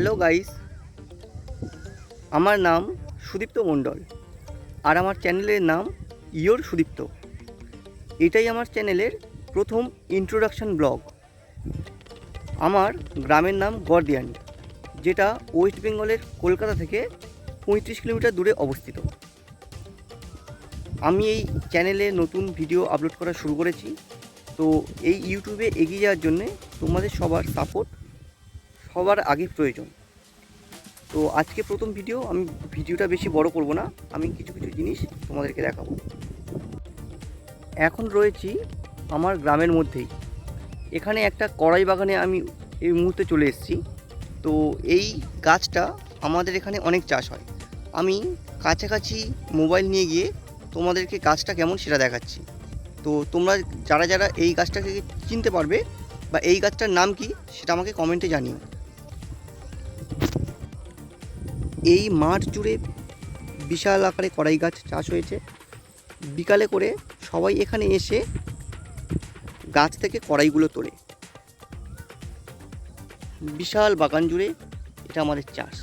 Hello guys, আমার নাম সুদীপ্ত মণ্ডল আর আমার চ্যানেলের নাম ইয়োর সুদীপ্ত। এটাই আমার চ্যানেলের প্রথম ইন্ট্রোডাকশন ব্লগ। আমার গ্রামের নাম গড়দিয়ানি, যেটা ওয়েস্ট বেঙ্গলের কলকাতা থেকে 35 কিলোমিটার দূরে অবস্থিত। আমি এই চ্যানেলে নতুন ভিডিও আপলোড করা শুরু করেছি, তো এই ইউটিউবে এগিয়ে যাওয়ার জন্যে তোমাদের সবার সাপোর্ট সবার আগে প্রয়োজন। তো আজকে প্রথম ভিডিও, আমি ভিডিওটা বেশি বড় করব না, আমি কিছু কিছু জিনিস তোমাদেরকে দেখাবো। এখন রয়েছি আমার গ্রামের মধ্যেই। এখানে একটা কড়াই বাগানে আমি এই মুহূর্তে চলে এসেছি। তো এই গাছটা আমাদের এখানে অনেক চাষ হয়। আমি কাছাকাছি মোবাইল নিয়ে গিয়ে তোমাদেরকে গাছটা কেমন সেটা দেখাচ্ছি। তো তোমরা যারা যারা এই গাছটাকে চিনতে পারবে বা এই গাছটার নাম কি সেটা আমাকে কমেন্টে জানিও। এই মাঠ জুড়ে বিশাল আকারে কড়াই গাছ চাষ হয়েছে। বিকালে করে সবাই এখানে এসে গাছ থেকে কড়াইগুলো তোলে। বিশাল বাগান জুড়ে এটা আমাদের চাষ।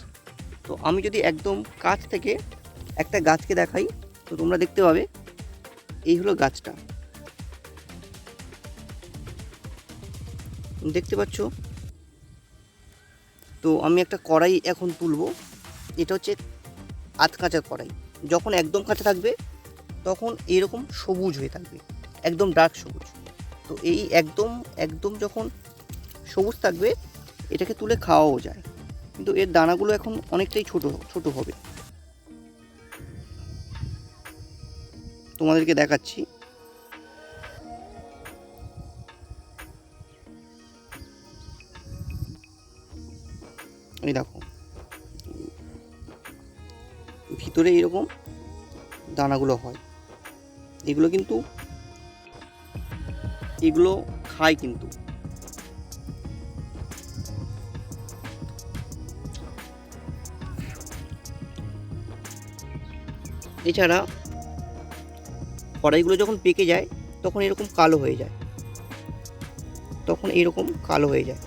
তো আমি যদি একদম কাছ থেকে একটা গাছকে দেখাই, তো তোমরা দেখতে পাবে এই হলো গাছটা, দেখতে পাচ্ছ। তো আমি একটা কড়াই এখন তুলব। এটা হচ্ছে আধ কাঁচা কড়াই। যখন একদম কাঁচা থাকবে তখন এরকম সবুজ হয়ে থাকবে, একদম ডার্ক সবুজ। তো এই একদম একদম যখন সবুজ থাকবে এটাকে তুলে খাওয়াও যায়, কিন্তু এর দানাগুলো এখন অনেকটাই ছোট ছোট হবে। তোমাদেরকে দেখাচ্ছি। এই দেখো, ভিতরে এরকম দানাগুলো হয়। এগুলো খায় কিন্তু। এছাড়া কড়াইগুলো যখন পেকে যায় তখন এরকম কালো হয়ে যায়,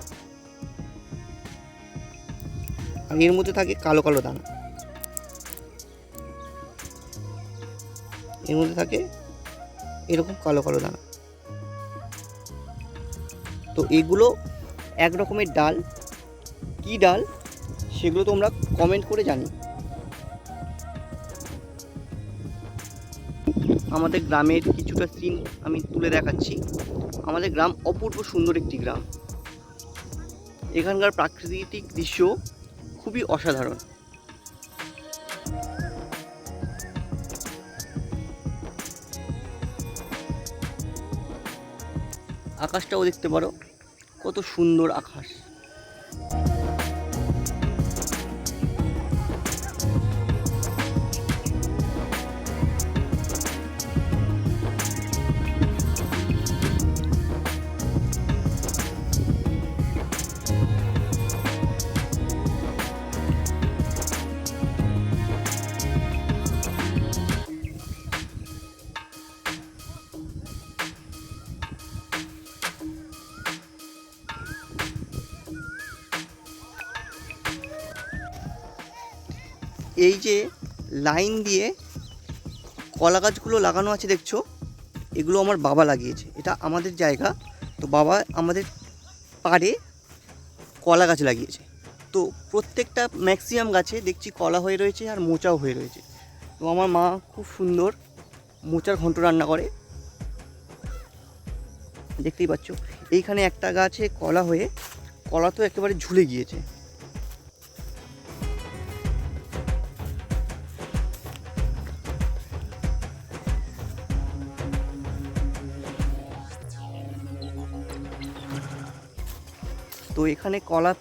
আর এর মধ্যে থাকে কালো কালো দানা। এর মধ্যে থাকে এরকম কালো কালো দানা। তো এগুলো এক রকমের ডাল। কি ডাল সেগুলো তোমরা কমেন্ট করে জানি। আমাদের গ্রামের কিছুটা সিন আমি তুলে দেখাচ্ছি। আমাদের গ্রাম অপূর্ব সুন্দর একটি গ্রাম। এখানকার প্রাকৃতিক দৃশ্য খুবই অসাধারণ। আকাশটাও দেখতে পারো, কত সুন্দর আকাশ। এই যে লাইন দিয়ে কলা গাছগুলো লাগানো আছে দেখছো, এগুলো আমার বাবা লাগিয়েছে। এটা আমাদের জায়গা, তো বাবা আমাদের পাড়ে কলা গাছ লাগিয়েছে। তো প্রত্যেকটা ম্যাক্সিমাম গাছে দেখছি কলা হয়ে রয়েছে আর মোচাও হয়ে রয়েছে। তো আমার মা খুব সুন্দর মোচার ঘন্ট রান্না করে, দেখতেই পাচ্ছ। এইখানে একটা গাছে কলা হয়ে কলা তো একেবারে ঝুলে গিয়েছে। তো এখানে কলা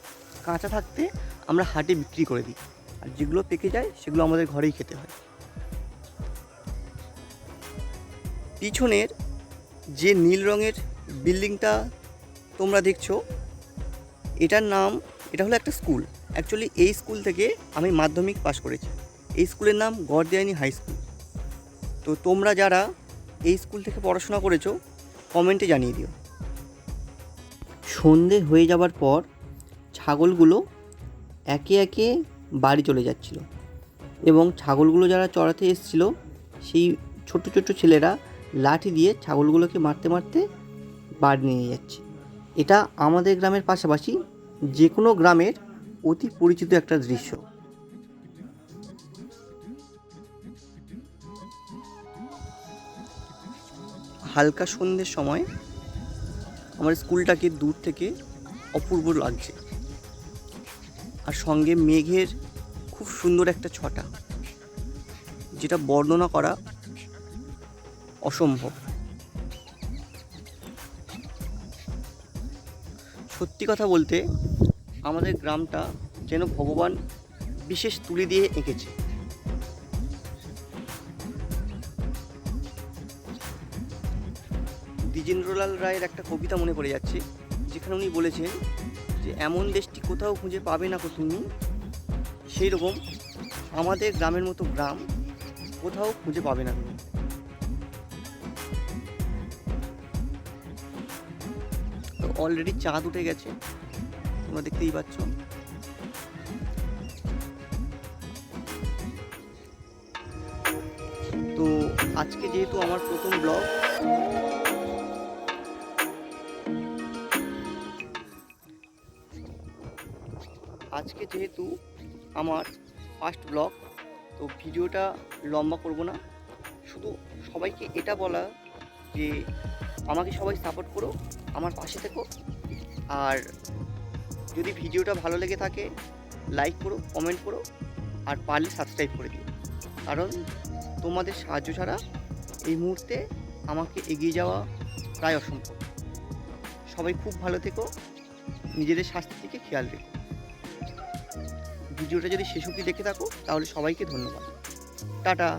কাঁচা থাকতে আমরা হাটে বিক্রি করে দিই, আর যেগুলো পেকে যায় সেগুলো আমাদের ঘরেই খেতে হয়। পিছনের যে নীল রঙের বিল্ডিংটা তোমরা দেখছো, এটা হলো একটা স্কুল। অ্যাকচুয়ালি এই স্কুল থেকে আমি মাধ্যমিক পাস করেছি। এই স্কুলের নাম গড়দিয়ানি হাই স্কুল। তো তোমরা যারা এই স্কুল থেকে পড়াশোনা করেছো কমেন্টে জানিয়ে দিও। সন্ধে হয়ে যাবার পর ছাগলগুলো একে একে বাড়ি চলে যাচ্ছিল এবং ছাগলগুলো যারা চড়াতে এসেছিলো সেই ছোট ছোট ছেলেরা লাঠি দিয়ে ছাগলগুলোকে মারতে মারতে বাড়ি নিয়ে যাচ্ছে। এটা আমাদের গ্রামের পাশাপাশি যে কোনো গ্রামের অতি পরিচিত একটা দৃশ্য। হালকা সন্ধ্যের সময় আমার স্কুলটাকে দূর থেকে অপূর্ব লাগছে, আর সঙ্গে মেঘের খুব সুন্দর একটা ছটা, যেটা বর্ণনা করা অসম্ভব। সত্যি কথা বলতে আমাদের গ্রামটা যেন ভগবান বিশেষ তুলি দিয়ে এঁকেছে। দ্বিজেন্দ্রলাল রায়ের একটা কবিতা মনে পড়ে যাচ্ছে, যেখানে উনি বলেছেন যে এমন দেশটি কোথাও খুঁজে পাবে না কো তুমি, সেই রকম আমাদের গ্রামের মতো গ্রাম কোথাও খুঁজে পাবে না তুমি। তো অলরেডি চাঁদ উঠে গেছে, তোমরা দেখতেই পাচ্ছ। তো আজকে যেহেতু আমার প্রথম ব্লগ, ফার্স্ট ব্লগ, তো ভিডিওটা লম্বা করব না, শুধু সবাইকে এটা বলা যে আমাকে সবাই সাপোর্ট করো, আমার পাশে থেকো, আর যদি ভিডিওটা ভালো লেগে থাকে লাইক করো, কমেন্ট করো, আর পারলে সাবস্ক্রাইব করে দিও, কারণ তোমাদের সাহায্য ছাড়া এই মুহূর্তে আমাকে এগিয়ে যাওয়া প্রায় অসম্ভব। সবাই খুব ভালো থেকো, নিজেদের স্বাস্থ্যের দিকে খেয়াল রেখো। ভিডিওটা যদি শেষ অবধি দেখে থাকো তাহলে সবাইকে ধন্যবাদ। টাটা।